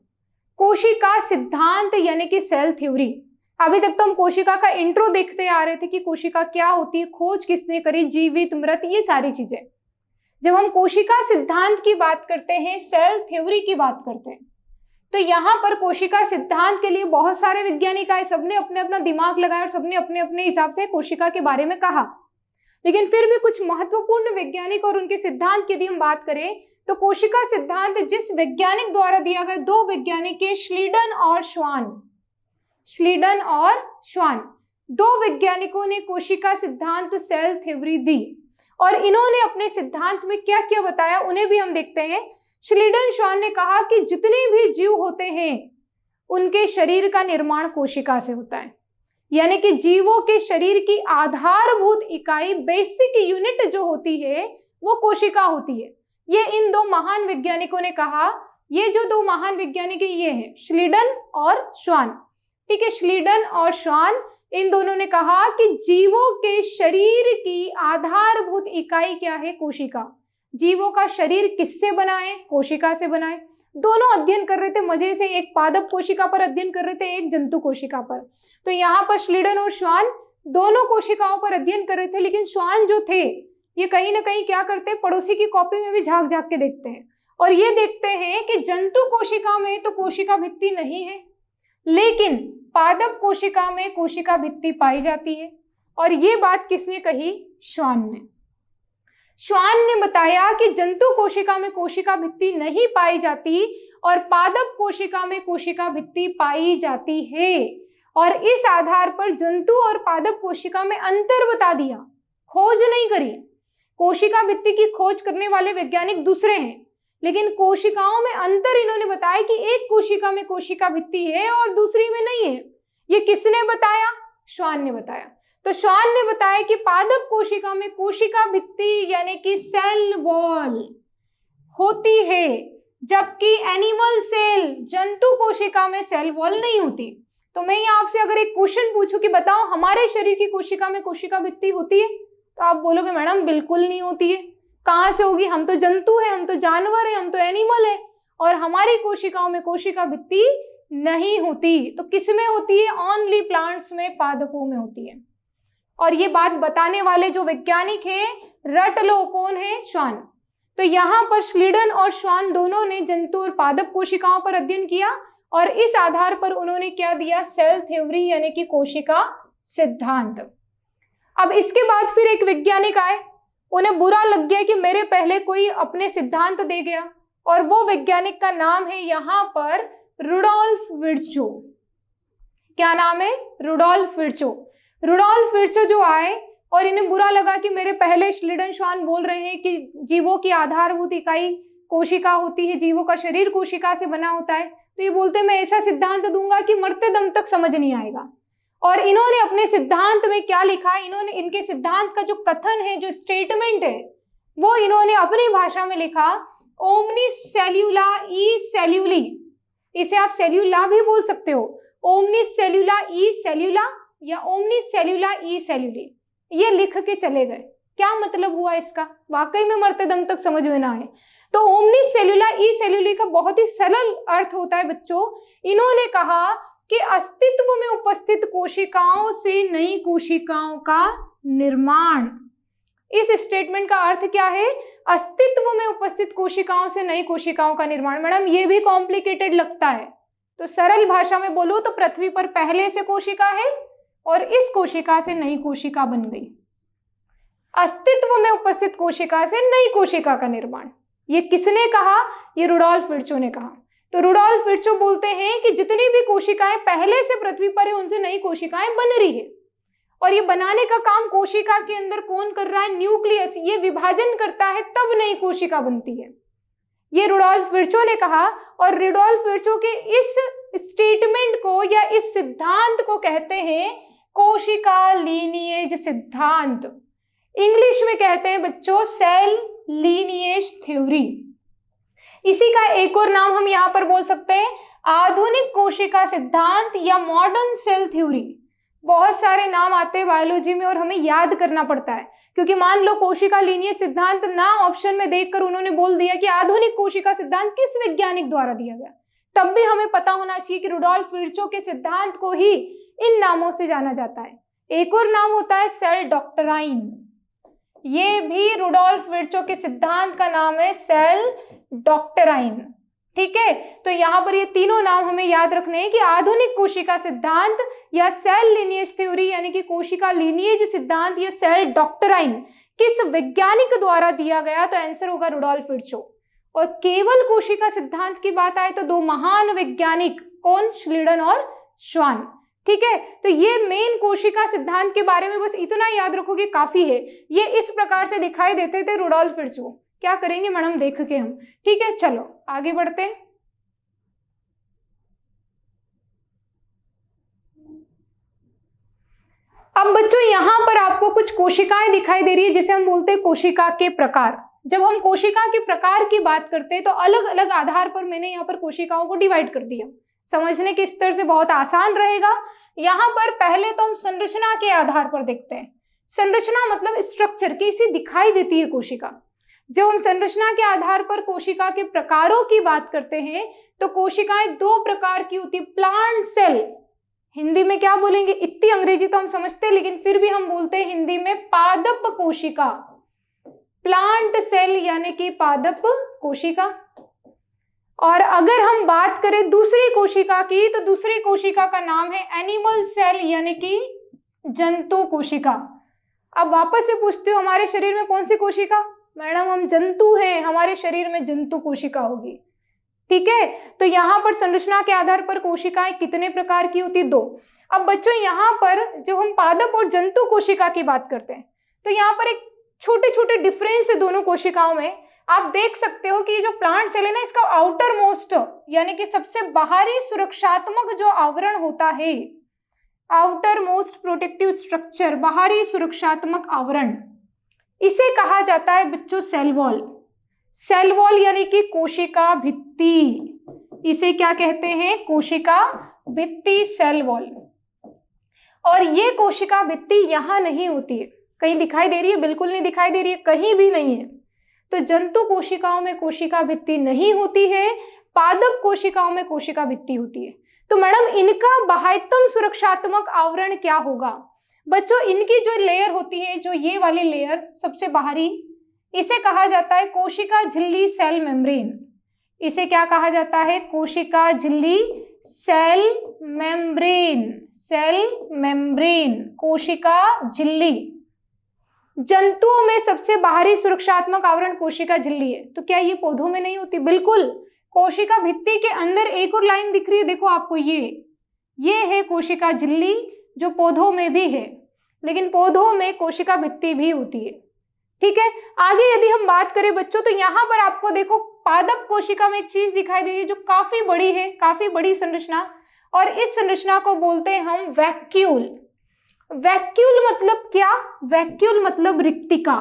कोशिका सिद्धांत यानी कि सेल थ्योरी। अभी तक तो हम कोशिका का इंट्रो देखते आ रहे थे कि कोशिका क्या होती है, खोज किसने करी, जीवित, मृत, ये सारी चीजें। जब हम कोशिका सिद्धांत की बात करते हैं, सेल थ्योरी की बात करते हैं, तो यहाँ पर कोशिका सिद्धांत के लिए बहुत सारे वैज्ञानिक आए, सबने अपने अपना दिमाग लगाया और सबने अपने अपने हिसाब से कोशिका के बारे में कहा। लेकिन फिर भी कुछ महत्वपूर्ण वैज्ञानिक और उनके सिद्धांत की यदि हम बात करें तो कोशिका सिद्धांत जिस वैज्ञानिक द्वारा दिया गया, 2 वैज्ञानिक के श्लीडन और श्वान, 2 वैज्ञानिकों ने कोशिका सिद्धांत सेल थ्योरी दी और इन्होंने अपने सिद्धांत में क्या क्या बताया उन्हें भी हम देखते हैं। श्लीडन श्वान ने कहा कि जितने भी जीव होते हैं उनके शरीर का निर्माण कोशिका से होता है, यानी कि जीवों के शरीर की आधारभूत इकाई, बेसिक यूनिट जो होती है वो कोशिका होती है। ये इन 2 महान वैज्ञानिकों ने कहा। ये जो 2 महान वैज्ञानिक ये हैं श्लीडन और श्वान। ठीक है, श्लीडन और श्वान इन दोनों ने कहा कि जीवों के शरीर की आधारभूत इकाई क्या है, कोशिका। जीवों का शरीर किससे बना है, कोशिका से बना है। दोनों अध्ययन कर रहे थे मजे से, एक पादप कोशिका पर अध्ययन कर रहे थे, एक जंतु कोशिका पर। तो यहाँ पर श्लीडन और श्वान दोनों कोशिकाओं पर अध्ययन कर रहे थे, लेकिन श्वान जो थे ये कहीं ना कहीं क्या करते हैं, पड़ोसी की कॉपी में भी झांक झांक के देखते हैं और ये देखते हैं कि जंतु कोशिका में तो कोशिका भित्ति नहीं है, लेकिन पादप कोशिका में कोशिका भित्ति पाई जाती है। और ये बात किसने कही, श्वान ने। श्वान ने बताया कि जंतु कोशिका में कोशिका भित्ति नहीं पाई जाती और पादप कोशिका में कोशिका भित्ति पाई जाती है, और इस आधार पर जंतु और पादप कोशिका में अंतर बता दिया, खोज नहीं करी। कोशिका भित्ति की खोज करने वाले वैज्ञानिक दूसरे हैं, लेकिन कोशिकाओं में अंतर इन्होंने बताया कि एक कोशिका में कोशिका भित्ति है और दूसरी में नहीं है। ये किसने बताया, श्वान ने बताया। तो श्वान ने बताया कि पादप कोशिका में कोशिका भित्ति यानी कि सेल वॉल होती है, जबकि एनिमल सेल, जंतु कोशिका में सेल वॉल नहीं होती। तो मैं यहाँ आपसे अगर एक क्वेश्चन पूछूं कि बताओ हमारे शरीर की कोशिका में कोशिका भित्ति होती है, तो आप बोलोगे मैडम बिल्कुल नहीं होती है। कहाँ से होगी, हम तो जंतु हैं, हम तो जानवर हैं, हम तो एनिमल है, और हमारी कोशिकाओं में कोशिका भित्ति नहीं होती। तो किस में होती है, ओनली प्लांट्स में, पादपों में होती है। और ये बात बताने वाले जो वैज्ञानिक हैं, रट लो कौन है, श्वान। तो यहाँ पर श्लीडन और श्वान दोनों ने जंतु और पादप कोशिकाओं पर अध्ययन किया और इस आधार पर उन्होंने क्या दिया, सेल थ्योरी यानी कि कोशिका सिद्धांत। अब इसके बाद फिर एक वैज्ञानिक आए, उन्हें बुरा लग गया कि मेरे पहले कोई अपने सिद्धांत दे गया, और वो वैज्ञानिक का नाम है यहाँ पर रुडोल्फ विर्चो। क्या नाम है, रुडोल्फ विर्चो। रुडोल्फ विर्चो जो आए और इन्हें बुरा लगा कि मेरे पहले श्लीडन श्वान बोल रहे हैं कि जीवों की आधारभूत इकाई कोशिका होती है, जीवों का शरीर कोशिका से बना होता है, तो ये बोलते मैं ऐसा सिद्धांत दूंगा कि मरते दम तक समझ नहीं आएगा। और इन्होंने अपने सिद्धांत में क्या लिखा, इन्होंने इनके सिद्धांत का जो कथन है, जो स्टेटमेंट है, वो इन्होंने अपनी भाषा में लिखा, ओमनिस सेल्यूला ई सेल्यूली। इसे आप सेल्यूला भी बोल सकते हो, ओमनिस सेल्यूला ई सेल्यूला या ओमनिस सेल्यूला ई सेल्यूली। ये लिख के चले गए। क्या मतलब हुआ इसका, वाकई में मरते दम तक समझ में ना आए। तो ओमनिस सेल्यूला ई सेल्यूली का बहुत ही सरल अर्थ होता है बच्चों। इन्होंने कहा कि अस्तित्व में उपस्थित कोशिकाओं से नई कोशिकाओं का निर्माण। इस स्टेटमेंट का अर्थ क्या है? अस्तित्व में उपस्थित कोशिकाओं से नई कोशिकाओं का निर्माण। मैडम ये भी कॉम्प्लिकेटेड लगता है, तो सरल भाषा में बोलो तो पृथ्वी पर पहले से कोशिका है और इस कोशिका से नई कोशिका बन गई। अस्तित्व में उपस्थित कोशिका से नई कोशिका का निर्माण, ये किसने कहा? ये रुडोल्फ विर्चो ने कहा। तो रुडोल्फ विर्चो बोलते हैं कि जितनी भी कोशिकाएं पहले से पृथ्वी पर है उनसे नई कोशिकाएं बन रही है, और ये बनाने का काम कोशिका के अंदर कौन कर रहा है? न्यूक्लियस। ये विभाजन करता है तब नई कोशिका बनती है, ये रुडोल्फ विर्चो ने कहा। और रुडोल्फ विर्चो के इस स्टेटमेंट को या इस सिद्धांत को कहते हैं कोशिका लीनिएज सिद्धांत। इंग्लिश में कहते हैं बच्चों सेल लीनिएज थ्योरी। इसी का एक और नाम हम यहां पर बोल सकते हैं आधुनिक कोशिका सिद्धांत या मॉडर्न सेल थ्योरी। बहुत सारे नाम आते हैं बायोलॉजी में और हमें याद करना पड़ता है, क्योंकि मान लो कोशिका लीनिएज सिद्धांत ना ऑप्शन में देखकर उन्होंने बोल दिया कि आधुनिक कोशिका सिद्धांत किस वैज्ञानिक द्वारा दिया गया, तब भी हमें पता होना चाहिए कि रुडोल्फ विर्चो के सिद्धांत को ही इन नामों से जाना जाता है। एक और नाम होता है सेल डॉक्ट्राइन, ये भी रुडोल्फ विर्चो के सिद्धांत का नाम है सेल डॉक्ट्राइन। ठीक है, तो यहाँ पर ये तीनों नाम हमें याद रखने हैं कि आधुनिक कोशिका सिद्धांत या सेल लीनिएज थ्योरी यानी कि कोशिका लीनिएज सिद्धांत या सेल डॉक्ट्राइन किस वैज्ञानिक द्वारा दिया गया, तो आंसर होगा रुडोल्फ विर्चो। और केवल कोशिका सिद्धांत की बात आए तो दो महान वैज्ञानिक, कौन? श्लीडन और श्वान। ठीक है, तो ये मेन कोशिका सिद्धांत के बारे में बस इतना याद रखोगे काफी है। ये इस प्रकार से दिखाई देते थे रुडोल्फ विर्चो। क्या करेंगे मैडम देख के हम। ठीक है, चलो आगे बढ़ते हैं। अब बच्चों यहां पर आपको कुछ कोशिकाएं दिखाई दे रही है जिसे हम बोलते हैं कोशिका के प्रकार। जब हम कोशिका के प्रकार की बात करते हैं तो अलग अलग आधार पर मैंने यहाँ पर कोशिकाओं को डिवाइड कर दिया, समझने के स्तर से बहुत आसान रहेगा। यहाँ पर पहले तो हम संरचना के आधार पर देखते हैं। संरचना मतलब स्ट्रक्चर, कैसी दिखाई देती है कोशिका। जब हम संरचना के आधार पर कोशिका के प्रकारों की बात करते हैं तो कोशिकाएं दो प्रकार की होती है। प्लांट सेल, हिंदी में क्या बोलेंगे, इतनी अंग्रेजी तो हम समझते हैं लेकिन फिर भी हम बोलते हैं हिंदी में पादप कोशिका। प्लांट सेल यानी कि पादप कोशिका। और अगर हम बात करें दूसरी कोशिका की तो दूसरी कोशिका का नाम है एनिमल सेल यानी कि जंतु कोशिका। अब वापस से पूछती हूँ हमारे शरीर में कौन सी कोशिका? मैडम हम जंतु हैं, हमारे शरीर में जंतु कोशिका होगी। ठीक है, तो यहाँ पर संरचना के आधार पर कोशिकाएं कितने प्रकार की होती? दो। अब बच्चों यहाँ पर जब हम पादप और जंतु कोशिका की बात करते हैं तो यहाँ पर एक छोटे छोटे डिफरेंस है दोनों कोशिकाओं में। आप देख सकते हो कि ये जो प्लांट सेल है ना, इसका आउटर मोस्ट यानी कि सबसे बाहरी सुरक्षात्मक जो आवरण होता है, आउटर मोस्ट प्रोटेक्टिव स्ट्रक्चर, बाहरी सुरक्षात्मक आवरण, इसे कहा जाता है बच्चों सेल वॉल। सेल वॉल यानी कि कोशिका भित्ति, इसे क्या कहते हैं? कोशिका भित्ति, सेल वॉल। और ये कोशिका भित्ति यहां नहीं होती है, कहीं दिखाई दे रही है? बिल्कुल नहीं दिखाई दे रही है, कहीं भी नहीं है। तो जंतु कोशिकाओं में कोशिका भित्ति नहीं होती है, पादप कोशिकाओं में कोशिका भित्ति होती है। तो मैडम इनका बाह्यतम सुरक्षात्मक आवरण क्या होगा? बच्चों इनकी जो लेयर होती है, जो ये वाली लेयर सबसे बाहरी, इसे कहा जाता है कोशिका झिल्ली सेल मेम्ब्रेन। इसे क्या कहा जाता है? कोशिका झिल्ली सेल मेम्ब्रेन, सेल मेम्ब्रेन, कोशिका झिल्ली। जंतुओं में सबसे बाहरी सुरक्षात्मक आवरण कोशिका झिल्ली है, तो क्या ये पौधों में नहीं होती? बिल्कुल। कोशिका भित्ति के अंदर एक और लाइन दिख रही है, देखो आपको, ये है कोशिका झिल्ली जो पौधों में भी है, लेकिन पौधों में कोशिका भित्ति भी होती है। ठीक है, आगे यदि हम बात करें बच्चों तो यहाँ पर आपको देखो पादप कोशिका में एक चीज दिखाई दे रही है जो काफी बड़ी है, काफी बड़ी संरचना, और इस संरचना को बोलते हैं हम वैक्यूल। वैक्यूल मतलब क्या? वैक्यूल मतलब रिक्तिका।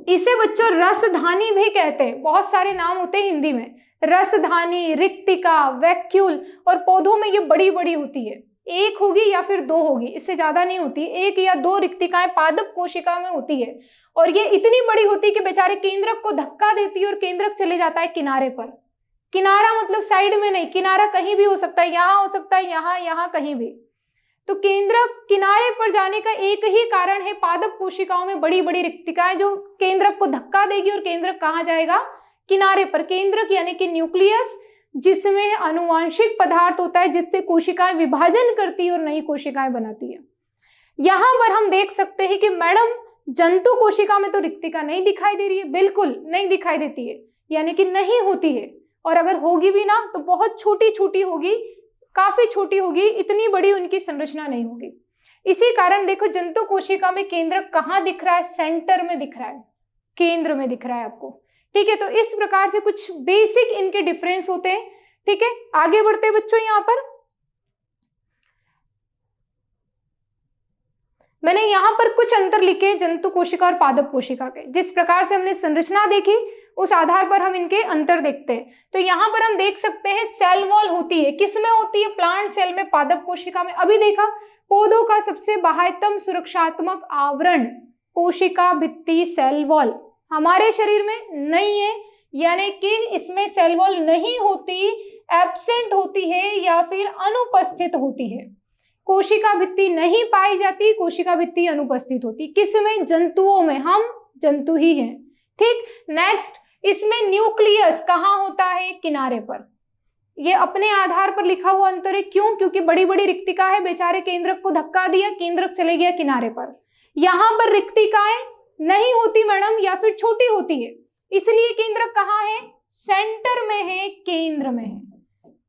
इसे बच्चों रसधानी भी कहते हैं, बहुत सारे नाम होते हैं हिंदी में, रसधानी, रिक्तिका, वैक्यूल। और पौधों में ये बड़ी बड़ी होती है, एक होगी या फिर दो होगी, इससे ज्यादा नहीं होती, एक या दो रिक्तिकाएं पादप कोशिका में होती है। और ये इतनी बड़ी होती है कि बेचारे केंद्रक को धक्का देती है और केंद्रक चले जाता है किनारे पर। किनारा मतलब साइड में नहीं, किनारा कहीं भी हो सकता है, यहाँ हो सकता है, यहाँ कहीं भी। तो केंद्रक किनारे पर जाने का एक ही कारण है, पादप कोशिकाओं में बड़ी बड़ी रिक्तिकाएं जो केंद्रक को धक्का देगी और केंद्रक कहाँ जाएगा, किनारे पर। केंद्रक यानी कि न्यूक्लियस, जिसमें आनुवांशिक पदार्थ होता है जिससे कोशिकाएं विभाजन करती है और नई कोशिकाएं बनाती है। यहां पर हम देख सकते हैं कि मैडम जंतु कोशिका में तो रिक्तिका नहीं दिखाई दे रही है, बिल्कुल नहीं दिखाई देती है, यानी कि नहीं होती है, और अगर होगी भी ना तो बहुत छोटी छोटी होगी, काफी छोटी होगी, इतनी बड़ी उनकी संरचना नहीं होगी। इसी कारण देखो जंतु कोशिका में केंद्रक कहाँ दिख रहा है, सेंटर में दिख रहा है, केंद्र में दिख रहा है आपको। ठीक है, तो इस प्रकार से कुछ बेसिक इनके डिफरेंस होते हैं। ठीक है, आगे बढ़ते हैं बच्चों। यहाँ पर मैंने यहाँ पर कुछ अंतर लिखे जंतु कोशिका और पादप कोशिका के। जिस प्रकार से हमने संरचना देखी उस आधार पर हम इनके अंतर देखते हैं। तो यहाँ पर हम देख सकते हैं सेल वॉल होती है, किसमें होती है, प्लांट सेल में, पादप कोशिका में। अभी देखा पौधों का सबसे बाह्यतम सुरक्षात्मक आवरण कोशिका भित्ति सेल वॉल, हमारे शरीर में नहीं है, यानी कि इसमें सेल वॉल नहीं होती, एब्सेंट होती है या फिर अनुपस्थित होती है। कोशिका भित्ति नहीं पाई जाती, कोशिका भित्ति अनुपस्थित होती। किसमें, जंतुओं में, हम जंतु ही हैं। ठीक, नेक्स्ट, इसमें न्यूक्लियस कहाँ होता है, किनारे पर। ये अपने आधार पर लिखा हुआ अंतर है, क्यों, क्योंकि बड़ी बड़ी रिक्तिका है, बेचारे केंद्रक को धक्का दिया, केंद्रक चले गया किनारे पर। यहाँ पर रिक्तिकाएं नहीं होती मैडम, या फिर छोटी होती है, इसलिए केंद्रक कहाँ है, सेंटर में है, केंद्र में है।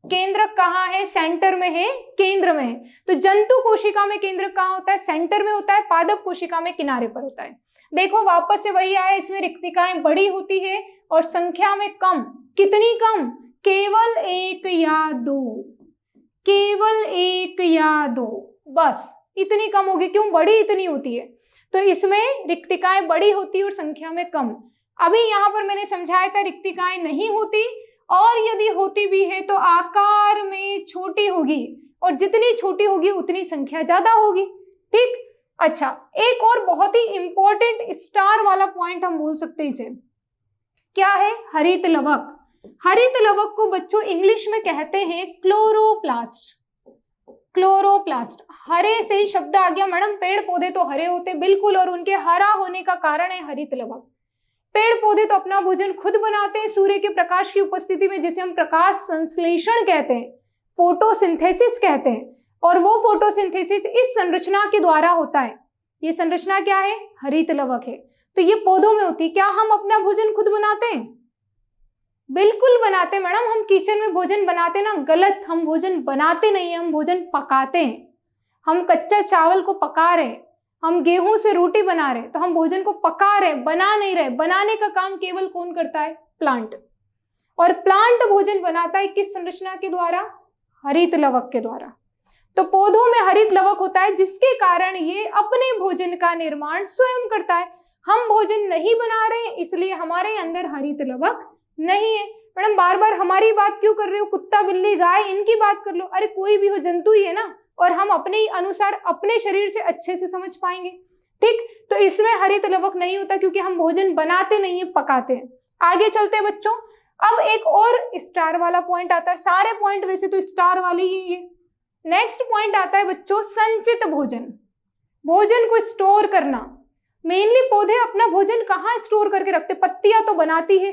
केंद्रक कहाँ है, सेंटर में है, केंद्र में है। तो जंतु कोशिका में केंद्रक कहाँ होता है, सेंटर में होता है, पादप कोशिका में किनारे पर होता है। देखो वापस से वही आया, इसमें रिक्तिकाएं बड़ी होती है और संख्या में कम। कितनी कम, केवल 1 या 2, केवल 1 या 2, बस इतनी कम होगी। क्यों, बड़ी इतनी होती है, तो इसमें रिक्तिकाएं बड़ी होती है और संख्या में कम। अभी यहाँ पर मैंने समझाया था रिक्तिकाएं नहीं होती, और यदि होती भी है तो आकार में छोटी होगी, और जितनी छोटी होगी उतनी संख्या ज्यादा होगी। ठीक, अच्छा, एक और बहुत ही इंपॉर्टेंट स्टार वाला पॉइंट हम बोल सकते हैं इसे, क्या है, हरित लवक। हरित लवक को बच्चों इंग्लिश में कहते हैं क्लोरोप्लास्ट। क्लोरोप्लास्ट, हरे से ही शब्द आ गया मैडम, पेड़ पौधे तो हरे होते बिल्कुल, और उनके हरा होने का कारण है हरित लवक। पेड़ पौधे तो अपना भोजन खुद बनाते हैं सूर्य के प्रकाश की उपस्थिति में, जिसे हम प्रकाश संश्लेषण कहते हैं, फोटोसिंथेसिस कहते हैं, और वो फोटोसिंथेसिस इस संरचना के द्वारा होता है। ये संरचना क्या है, हरित लवक है। तो ये पौधों में होती है। क्या हम अपना भोजन खुद बनाते हैं, बिल्कुल बनाते हैं मैडम। हम किचन में भोजन बनाते ना, गलत, हम भोजन बनाते नहीं है, हम भोजन पकाते हैं। हम कच्चा चावल को पका रहे, हम गेहूं से रोटी बना रहे, तो हम भोजन को पका रहे, बना नहीं रहे। बनाने का काम केवल कौन करता है, प्लांट। और प्लांट भोजन बनाता है किस संरचना के द्वारा, हरित लवक के द्वारा। तो पौधों में हरित लवक होता है, जिसके कारण ये अपने भोजन का निर्माण स्वयं करता है। हम भोजन नहीं बना रहे, इसलिए हमारे अंदर हरित लवक नहीं है। मैडम बार बार हमारी बात क्यों कर रहे हो, कुत्ता बिल्ली गाय इनकी बात कर लो। अरे कोई भी हो, जंतु ही है ना, और हम अपने अनुसार अपने शरीर से अच्छे से समझ पाएंगे। ठीक, तो इसमें हरित लवक नहीं होता, क्योंकि हम भोजन बनाते नहीं है, पकाते हैं। आगे चलते हैं बच्चों। अब एक और स्टार वाला पॉइंट आता है, सारे पॉइंट वैसे तो स्टार वाले ही है। नेक्स्ट पॉइंट आता है बच्चों, संचित भोजन। भोजन को स्टोर करना। मेनली पौधे अपना भोजन कहाँ स्टोर करके रखते, पत्तियां तो बनाती है।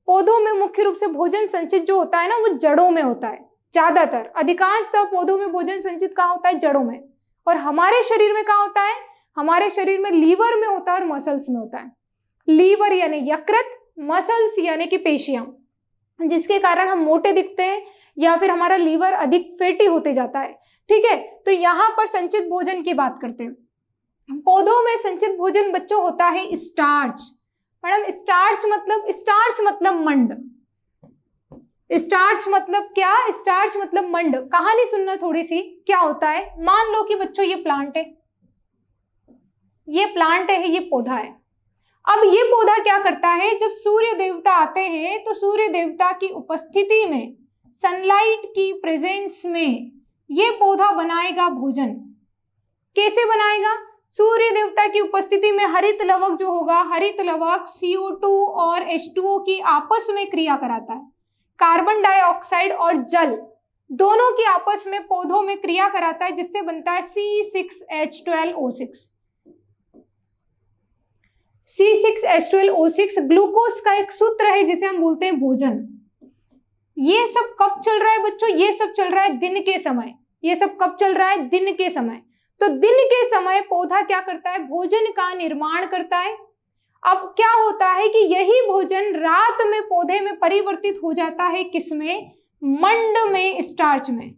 पौधों में मुख्य रूप से भोजन संचित जो होता है ना, वो जड़ों में होता है। ज्यादातर, अधिकांशतः पौधों में भोजन संचित कहाँ होता है, जड़ों में। और हमारे शरीर में कहाँ होता है, हमारे शरीर में लीवर में होता है और मसल्स में होता है। लीवर यानी यकृत, मसल्स यानी कि पेशियां, जिसके कारण हम मोटे दिखते हैं या फिर हमारा लीवर अधिक फैटी होते जाता है। ठीक है, तो यहाँ पर संचित भोजन की बात करते हैं। पौधों में संचित भोजन बच्चों होता है स्टार्च। मैडम स्टार्च मतलब मंड। स्टार्च मतलब क्या, स्टार्च मतलब मंड। कहानी सुनना थोड़ी सी, क्या होता है, मान लो कि बच्चों ये प्लांट है, ये प्लांट है, ये पौधा है। अब ये पौधा क्या करता है, जब सूर्य देवता आते हैं तो सूर्य देवता की उपस्थिति में, सनलाइट की प्रेजेंस में ये पौधा बनाएगा भोजन। कैसे बनाएगा, सूर्य देवता की उपस्थिति में हरित लवक जो होगा, हरित लवक CO2 और H2O की आपस में क्रिया कराता है। कार्बन डाइऑक्साइड और जल दोनों की आपस में पौधों में क्रिया कराता है, जिससे बनता है C6H12O6। C6H12O6 ग्लूकोज का एक सूत्र है जिसे हम बोलते हैं भोजन। ये सब कब चल रहा है बच्चों? ये सब चल रहा है दिन के समय। ये सब कब चल रहा है? दिन के समय। तो दिन के समय पौधा क्या करता है? भोजन का निर्माण करता है। अब क्या होता है कि यही भोजन रात में पौधे में परिवर्तित हो जाता है, किसमें? मंड में, स्टार्च में।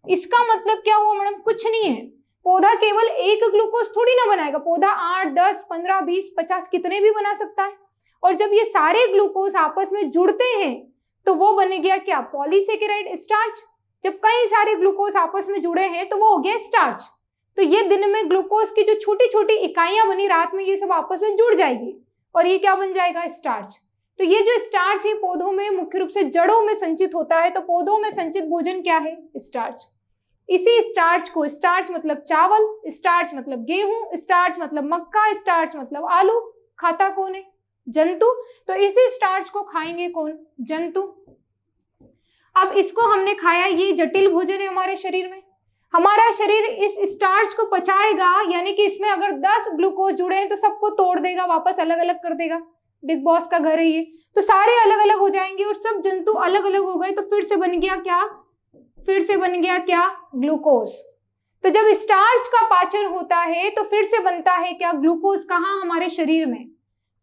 इसका मतलब क्या हुआ मैडम? कुछ नहीं है, पौधा केवल एक ग्लूकोज थोड़ी ना बनाएगा, पौधा 8, 10, 15, 20, 50 कितने भी बना सकता है। और जब ये सारे ग्लूकोज आपस में जुड़ते हैं तो वो बन गया क्या? Polysaccharide, starch. जब कई सारे ग्लूकोज आपस में जुड़े हैं तो वो हो गया स्टार्च। तो ये दिन में ग्लूकोज की जो छोटी छोटी इकाइयां बनी, रात में ये सब आपस में जुड़ जाएगी और ये क्या बन जाएगा? स्टार्च। तो ये जो स्टार्च है पौधों में मुख्य रूप से जड़ों में संचित होता है। तो पौधों में संचित भोजन क्या है? स्टार्च। इसी स्टार्च को, स्टार्च मतलब चावल, स्टार्च मतलब गेहूं, स्टार्च मतलब मक्का, स्टार्च मतलब आलू, खाता कौन है? जंतु। तो इसी स्टार्च को खाएंगे कौन? जंतु। अब इसको हमने खाया, ये जटिल भोजन है हमारे शरीर में। हमारा शरीर इस स्टार्च को पचाएगा, यानी कि इसमें अगर 10 ग्लूकोज जुड़े हैं तो सबको तोड़ देगा, वापस अलग अलग कर देगा। बिग बॉस का घर है ये। तो सारे अलग अलग हो जाएंगे और सब जंतु अलग अलग हो गए, तो फिर से बन गया क्या? फिर से बन गया क्या? ग्लूकोज। तो जब स्टार्च का पाचन होता है तो फिर से बनता है क्या? ग्लूकोज। कहाँ? हमारे शरीर में।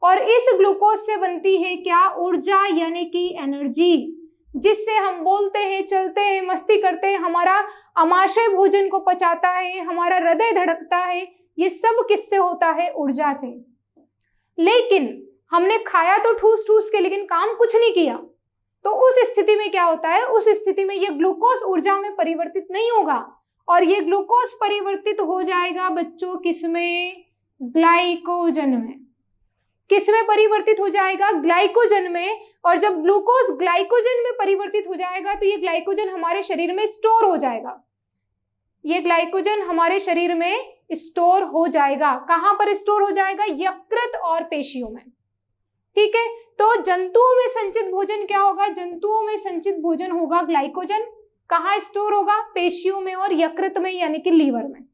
और इस ग्लूकोज से बनती है क्या? ऊर्जा, यानी कि एनर्जी, जिससे हम बोलते हैं, चलते हैं, मस्ती करते हैं, हमारा आमाशय भोजन को पचाता है, हमारा हृदय धड़कता है। ये सब किससे होता है? ऊर्जा से। लेकिन हमने खाया तो ठूस ठूस के, लेकिन काम कुछ नहीं किया। तो उस स्थिति में क्या होता है? उस स्थिति में ये ग्लूकोज ऊर्जा में परिवर्तित नहीं होगा और ये ग्लूकोज परिवर्तित हो जाएगा बच्चों किसमें? ग्लाइकोजन में। किसमें परिवर्तित हो जाएगा? ग्लाइकोजन में। और जब ग्लूकोज ग्लाइकोजन में परिवर्तित हो जाएगा तो ये ग्लाइकोजन हमारे शरीर में स्टोर हो जाएगा। ये ग्लाइकोजन हमारे शरीर में स्टोर हो जाएगा। कहां पर स्टोर हो जाएगा? यकृत और पेशियों में। ठीक है। तो जंतुओं में संचित भोजन क्या होगा? जंतुओं में संचित भोजन होगा ग्लाइकोजन। कहाँ स्टोर होगा? पेशियों में और यकृत में, यानी कि लीवर में।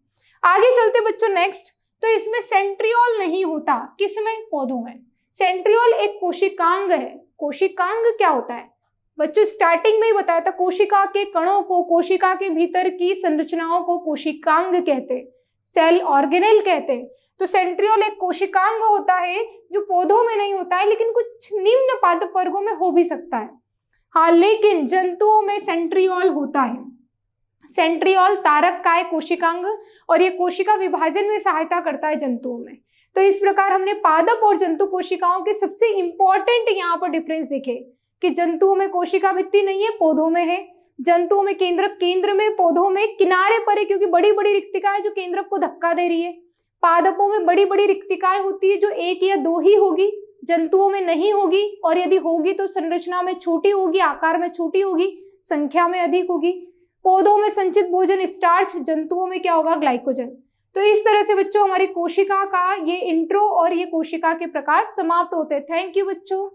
आगे चलते बच्चों नेक्स्ट। तो इसमें सेंट्रियोल नहीं होता। किसमें? पौधों में। सेंट्रियोल एक कोशिकांग है। कोशिकांग क्या होता है बच्चों? स्टार्टिंग में ही बताया था, कोशिका के कणों को, कोशिका के भीतर की संरचनाओं को कोशिकांग कहते, सेल ऑर्गेनेल कहते। तो सेंट्रियोल एक कोशिकांग होता है जो पौधों में नहीं होता है, लेकिन कुछ निम्न पादप वर्गों में हो भी सकता है। हाँ, लेकिन जंतुओं में सेंट्रियोल होता है। सेंट्रियोल तारक का है कोशिकांग और ये कोशिका विभाजन में सहायता करता है जंतुओं में। तो इस प्रकार हमने पादप और जंतु कोशिकाओं के सबसे इंपॉर्टेंट यहाँ पर डिफरेंस देखे कि जंतुओं में कोशिका भित्ति नहीं है, पौधों में है। जंतुओं में केंद्र में, पौधों में किनारे पर है, क्योंकि बड़ी बड़ी रिक्तिकाएं जो केंद्रक को धक्का दे रही है। पादपों में बड़ी बड़ी रिक्तिकाएं होती है जो 1 या 2 ही होगी, जंतुओं में नहीं होगी, और यदि होगी तो संरचना में छोटी होगी, आकार में छोटी होगी, संख्या में अधिक होगी। पौधों में संचित भोजन स्टार्च, जंतुओं में क्या होगा? ग्लाइकोजन। तो इस तरह से बच्चों हमारी कोशिका का ये इंट्रो और ये कोशिका के प्रकार समाप्त होते हैं। थैंक यू बच्चों।